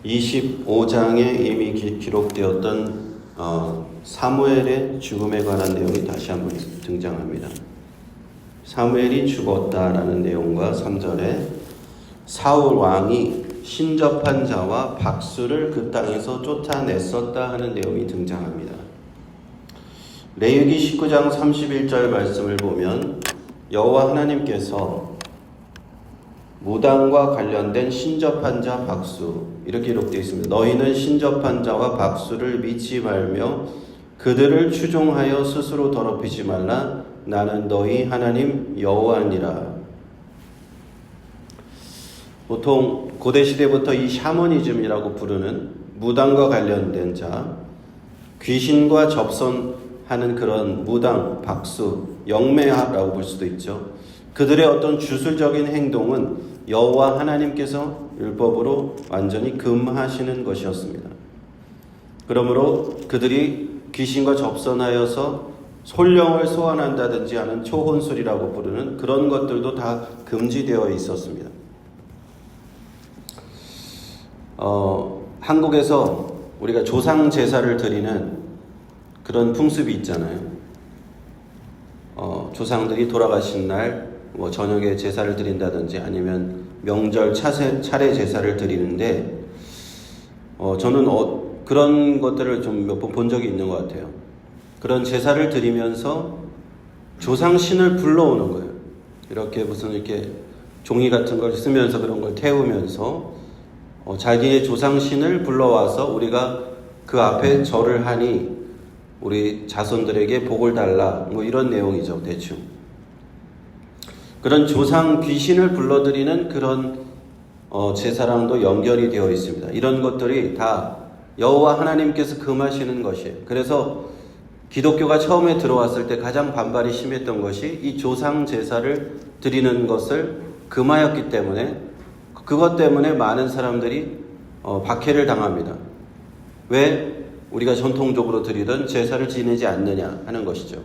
25장에 이미 기록되었던 사무엘의 죽음에 관한 내용이 다시 한번 등장합니다. 사무엘이 죽었다라는 내용과 3절에 사울 왕이 신접한 자와 박수를 그 땅에서 쫓아냈었다 하는 내용이 등장합니다. 레위기 19장 31절 말씀을 보면 여호와 하나님께서 무당과 관련된 신접한 자 박수 이렇게 기록되어 있습니다. 너희는 신접한 자와 박수를 믿지 말며 그들을 추종하여 스스로 더럽히지 말라. 나는 너희 하나님 여호와니라. 보통 고대시대부터 이 샤머니즘이라고 부르는 무당과 관련된 자, 귀신과 접선하는 그런 무당, 박수, 영매라고 볼 수도 있죠. 그들의 어떤 주술적인 행동은 여호와 하나님께서 율법으로 완전히 금하시는 것이었습니다. 그러므로 그들이 귀신과 접선하여서 솔령을 소환한다든지 하는 초혼술이라고 부르는 그런 것들도 다 금지되어 있었습니다. 한국에서 우리가 조상 제사를 드리는 그런 풍습이 있잖아요. 조상들이 돌아가신 날 저녁에 제사를 드린다든지 아니면 명절 차례 제사를 드리는데 저는 그런 것들을 좀 몇 번 본 적이 있는 것 같아요. 그런 제사를 드리면서 조상신을 불러오는 거예요. 이렇게 이렇게 종이 같은 걸 쓰면서 그런 걸 태우면서 자기의 조상신을 불러와서 우리가 그 앞에 절을 하니 우리 자손들에게 복을 달라 이런 내용이죠. 대충 그런 조상 귀신을 불러들이는 그런 제사랑도 연결이 되어 있습니다. 이런 것들이 다 여호와 하나님께서 금하시는 것이에요. 그래서 기독교가 처음에 들어왔을 때 가장 반발이 심했던 것이 이 조상 제사를 드리는 것을 금하였기 때문에 그것 때문에 많은 사람들이 박해를 당합니다. 왜 우리가 전통적으로 드리던 제사를 지내지 않느냐 하는 것이죠.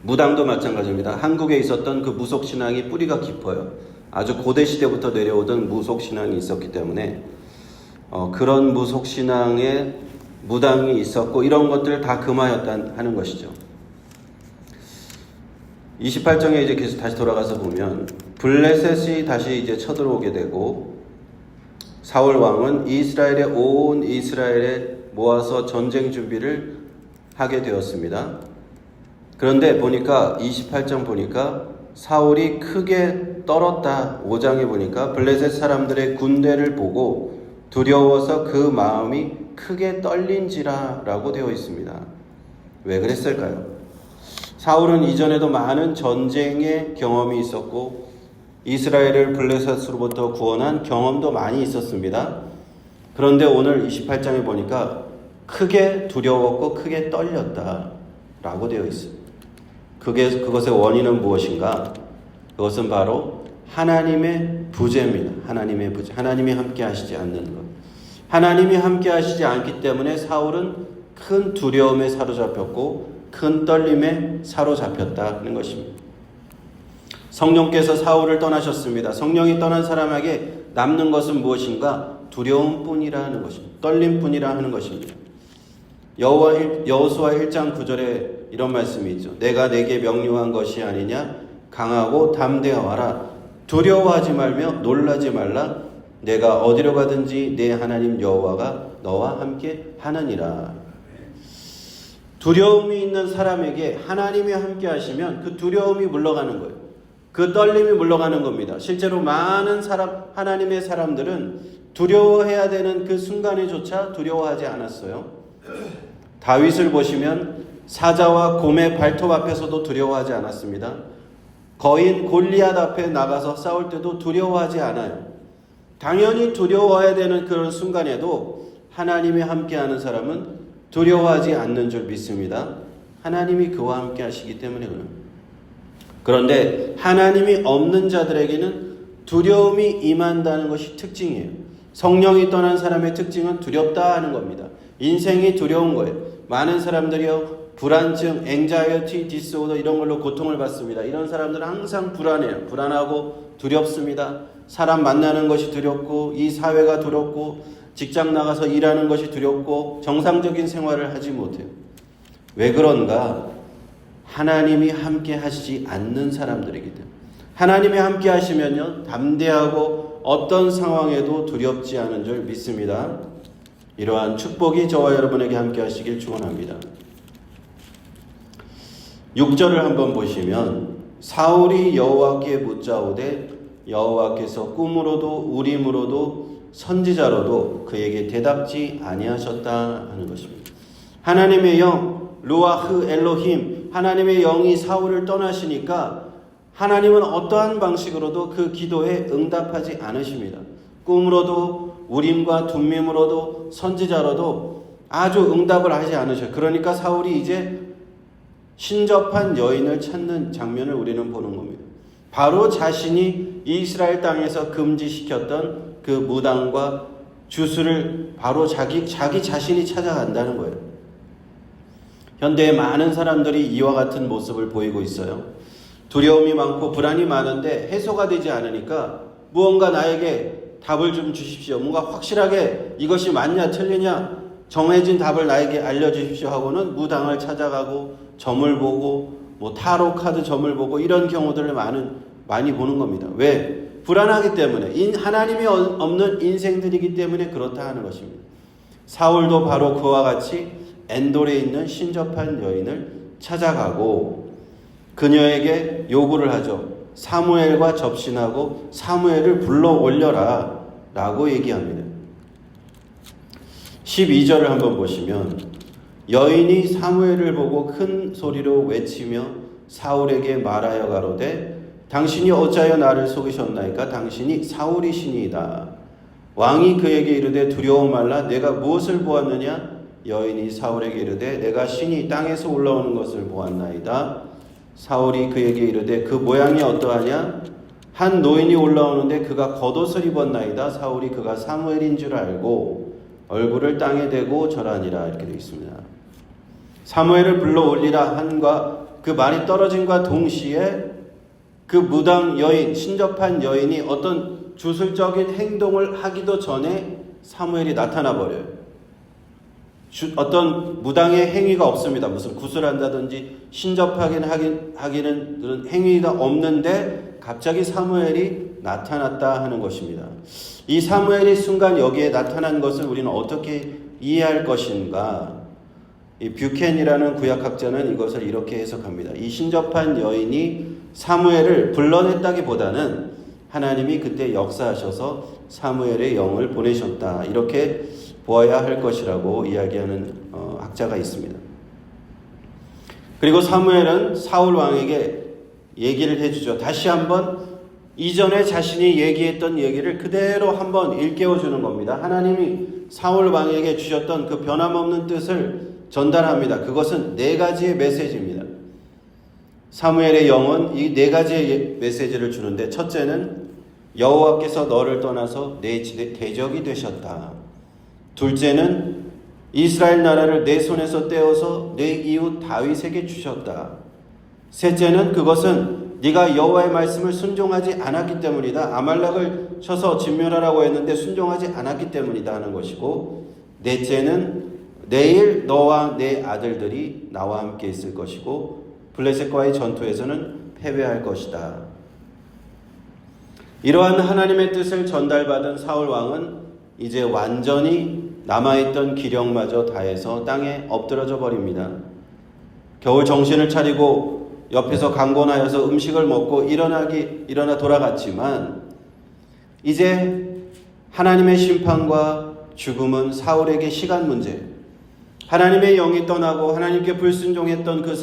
무당도 마찬가지입니다. 한국에 있었던 그 무속신앙이 뿌리가 깊어요. 아주 고대시대부터 내려오던 무속신앙이 있었기 때문에 그런 무속신앙에 무당이 있었고 이런 것들을 다 금하였다 하는 것이죠. 28장에 이제 계속 다시 돌아가서 보면 블레셋이 다시 이제 쳐들어오게 되고 사울 왕은 온 이스라엘에 모아서 전쟁 준비를 하게 되었습니다. 그런데 보니까 28장 보니까 사울이 크게 떨었다. 5장에 보니까 블레셋 사람들의 군대를 보고 두려워서 그 마음이 크게 떨린지라 라고 되어 있습니다. 왜 그랬을까요? 사울은 이전에도 많은 전쟁의 경험이 있었고 이스라엘을 블레셋으로부터 구원한 경험도 많이 있었습니다. 그런데 오늘 28장에 보니까 크게 두려웠고 크게 떨렸다 라고 되어 있습니다. 그것의 원인은 무엇인가? 그것은 바로 하나님의 부재입니다. 하나님의 부재. 하나님이 함께 하시지 않는 것. 하나님이 함께 하시지 않기 때문에 사울은 큰 두려움에 사로잡혔고 큰 떨림에 사로잡혔다는 것입니다. 성령께서 사울을 떠나셨습니다. 성령이 떠난 사람에게 남는 것은 무엇인가? 두려움뿐이라 하는 것입니다. 떨림뿐이라 하는 것입니다. 여호수아 1장 9절에 이런 말씀이 있죠. 내가 내게 명령한 것이 아니냐? 강하고 담대하라. 두려워하지 말며 놀라지 말라. 내가 어디로 가든지 내 하나님 여호와가 너와 함께 하느니라. 두려움이 있는 사람에게 하나님이 함께 하시면 그 두려움이 물러가는 거예요. 그 떨림이 물러가는 겁니다. 실제로 많은 하나님의 사람들은 두려워해야 되는 그 순간에조차 두려워하지 않았어요. 다윗을 보시면 사자와 곰의 발톱 앞에서도 두려워하지 않았습니다. 거인 골리앗 앞에 나가서 싸울 때도 두려워하지 않아요. 당연히 두려워해야 되는 그런 순간에도 하나님이 함께하는 사람은 두려워하지 않는 줄 믿습니다. 하나님이 그와 함께 하시기 때문에 그럽니다. 그런데 하나님이 없는 자들에게는 두려움이 임한다는 것이 특징이에요. 성령이 떠난 사람의 특징은 두렵다 하는 겁니다. 인생이 두려운 거예요. 많은 사람들이요 불안증, 앵자이어티 디스오더 이런 걸로 고통을 받습니다. 이런 사람들은 항상 불안해요. 불안하고 두렵습니다. 사람 만나는 것이 두렵고 이 사회가 두렵고 직장 나가서 일하는 것이 두렵고 정상적인 생활을 하지 못해요. 왜 그런가? 하나님이 함께 하시지 않는 사람들이기 때문에. 하나님이 함께 하시면요, 담대하고 어떤 상황에도 두렵지 않은 줄 믿습니다. 이러한 축복이 저와 여러분에게 함께 하시길 축원합니다. 6절을 한번 보시면 사울이 여호와께 묻자오되 여호와께서 꿈으로도 우림으로도 선지자로도 그에게 대답지 아니하셨다 하는 것입니다. 하나님의 영 루아흐 엘로힘, 하나님의 영이 사울을 떠나시니까 하나님은 어떠한 방식으로도 그 기도에 응답하지 않으십니다. 꿈으로도 우림과 둠밈으로도 선지자로도 아주 응답을 하지 않으셔요. 그러니까 사울이 이제 신접한 여인을 찾는 장면을 우리는 보는 겁니다. 바로 자신이 이스라엘 땅에서 금지시켰던 그 무당과 주술을 바로 자기 자신이 찾아간다는 거예요. 현대의 많은 사람들이 이와 같은 모습을 보이고 있어요. 두려움이 많고 불안이 많은데 해소가 되지 않으니까 무언가 나에게 답을 좀 주십시오. 뭔가 확실하게 이것이 맞냐 틀리냐 정해진 답을 나에게 알려주십시오 하고는 무당을 찾아가고 점을 보고 뭐 타로 카드 점을 보고 이런 경우들을 많이 보는 겁니다. 왜? 불안하기 때문에, 하나님이 없는 인생들이기 때문에 그렇다 하는 것입니다. 사울도 바로 그와 같이 엔돌에 있는 신접한 여인을 찾아가고 그녀에게 요구를 하죠. 사무엘과 접신하고 사무엘을 불러 올려라 라고 얘기합니다. 12절을 한번 보시면 여인이 사무엘을 보고 큰 소리로 외치며 사울에게 말하여 가로되 당신이 어찌하여 나를 속이셨나이까? 당신이 사울이시니이다. 왕이 그에게 이르되 두려워 말라. 내가 무엇을 보았느냐? 여인이 사울에게 이르되 내가 신이 땅에서 올라오는 것을 보았나이다. 사울이 그에게 이르되 그 모양이 어떠하냐? 한 노인이 올라오는데 그가 겉옷을 입었나이다. 사울이 그가 사무엘인 줄 알고 얼굴을 땅에 대고 절하니라. 이렇게 되어 있습니다. 사무엘을 불러 올리라 한과 그 말이 떨어짐과 동시에 그 무당 여인, 신접한 여인이 어떤 주술적인 행동을 하기도 전에 사무엘이 나타나 버려요. 어떤 무당의 행위가 없습니다. 무슨 구슬한다든지 신접하기는 그런 행위가 없는데 갑자기 사무엘이 나타났다 하는 것입니다. 이 사무엘이 순간 여기에 나타난 것을 우리는 어떻게 이해할 것인가? 이 뷰켄이라는 구약학자는 이것을 이렇게 해석합니다. 이 신접한 여인이 사무엘을 불러냈다기보다는 하나님이 그때 역사하셔서 사무엘의 영을 보내셨다. 이렇게 보아야 할 것이라고 이야기하는 학자가 있습니다. 그리고 사무엘은 사울 왕에게 얘기를 해주죠. 다시 한번 이전에 자신이 얘기했던 얘기를 그대로 한번 일깨워 주는 겁니다. 하나님이 사울 왕에게 주셨던 그 변함없는 뜻을 전달합니다. 그것은 4가지의 메시지입니다. 사무엘의 영은 이 4가지의 메시지를 주는데, 첫째는 여호와께서 너를 떠나서 내 대적이 되셨다. 둘째는 이스라엘 나라를 내 손에서 떼어서 내 이웃 다윗에게 주셨다. 셋째는 그것은 네가 여호와의 말씀을 순종하지 않았기 때문이다. 아말렉을 쳐서 진멸하라고 했는데 순종하지 않았기 때문이다 하는 것이고, 넷째는 내일 너와 내 아들들이 나와 함께 있을 것이고 블레셋과의 전투에서는 패배할 것이다. 이러한 하나님의 뜻을 전달받은 사울 왕은 이제 완전히 남아있던 기력마저 다해서 땅에 엎드러져 버립니다. 겨우 정신을 차리고 옆에서 강권하여서 음식을 먹고 일어나 돌아갔지만 이제 하나님의 심판과 죽음은 사울에게 시간 문제. 하나님의 영이 떠나고 하나님께 불순종했던 그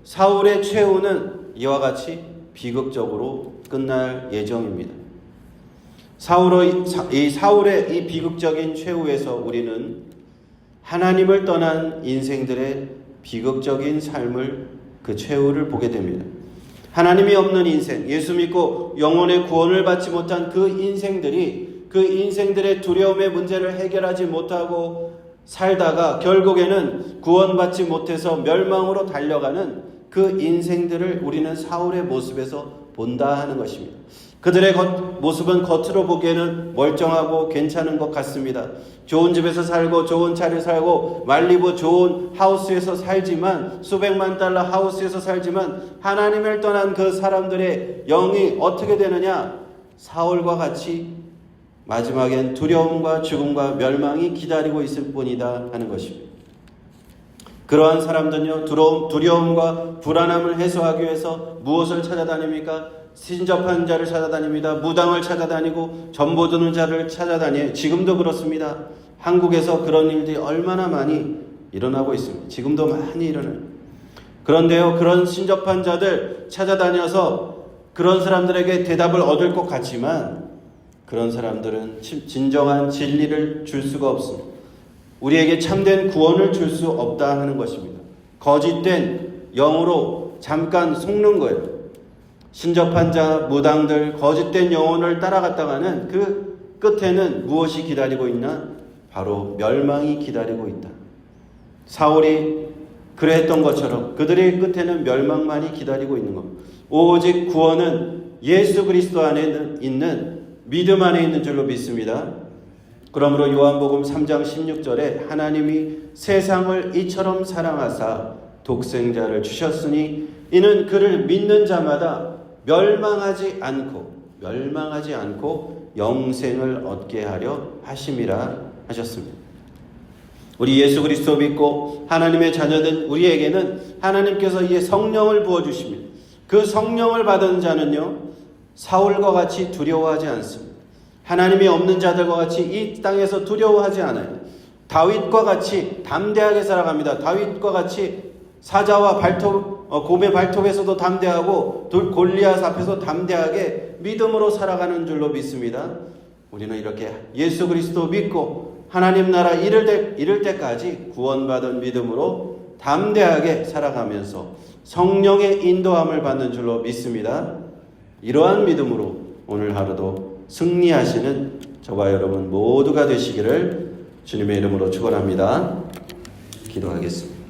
사울의 최후는 이와 같이 비극적으로 끝날 예정입니다. 사울의 이 비극적인 최후에서 우리는 하나님을 떠난 인생들의 비극적인 삶을, 그 최후를 보게 됩니다. 하나님이 없는 인생, 예수 믿고 영혼의 구원을 받지 못한 그 인생들의 두려움의 문제를 해결하지 못하고 살다가 결국에는 구원받지 못해서 멸망으로 달려가는 그 인생들을 우리는 사울의 모습에서 본다 하는 것입니다. 그들의 모습은 겉으로 보기에는 멀쩡하고 괜찮은 것 같습니다. 좋은 집에서 살고 좋은 차를 살고 말리부 좋은 하우스에서 살지만, 수백만 달러 하우스에서 살지만 하나님을 떠난 그 사람들의 영이 어떻게 되느냐? 사울과 같이 마지막엔 두려움과 죽음과 멸망이 기다리고 있을 뿐이다 하는 것입니다. 그러한 사람들은요, 두려움과 불안함을 해소하기 위해서 무엇을 찾아다닙니까? 신접한 자를 찾아다닙니다. 무당을 찾아다니고 전보드는 자를 찾아다녀요. 지금도 그렇습니다. 한국에서 그런 일들이 얼마나 많이 일어나고 있습니다. 지금도 많이 일어나요. 그런데요, 그런 신접한 자들 찾아다녀서 그런 사람들에게 대답을 얻을 것 같지만, 그런 사람들은 진정한 진리를 줄 수가 없습니다. 우리에게 참된 구원을 줄 수 없다 하는 것입니다. 거짓된 영으로 잠깐 속는 거예요. 신접한 자, 무당들, 거짓된 영혼을 따라갔다가는 그 끝에는 무엇이 기다리고 있나? 바로 멸망이 기다리고 있다. 사울이 그랬던 것처럼 그들의 끝에는 멸망만이 기다리고 있는 것. 오직 구원은 예수 그리스도 안에 있는 믿음 안에 있는 줄로 믿습니다. 그러므로 요한복음 3장 16절에 하나님이 세상을 이처럼 사랑하사 독생자를 주셨으니 이는 그를 믿는 자마다 멸망하지 않고 영생을 얻게 하려 하심이라 하셨습니다. 우리 예수 그리스도 믿고 하나님의 자녀된 우리에게는 하나님께서 이제 성령을 부어주십니다. 그 성령을 받은 자는요, 사울과 같이 두려워하지 않습니다. 하나님이 없는 자들과 같이 이 땅에서 두려워하지 않아요. 다윗과 같이 담대하게 살아갑니다. 다윗과 같이 사자와 곰의 발톱에서도 담대하고 골리앗 앞에서 담대하게 믿음으로 살아가는 줄로 믿습니다. 우리는 이렇게 예수 그리스도 믿고 하나님 나라 이를 때까지 구원받은 믿음으로 담대하게 살아가면서 성령의 인도함을 받는 줄로 믿습니다. 이러한 믿음으로 오늘 하루도 승리하시는 저와 여러분 모두가 되시기를 주님의 이름으로 축원합니다. 기도하겠습니다.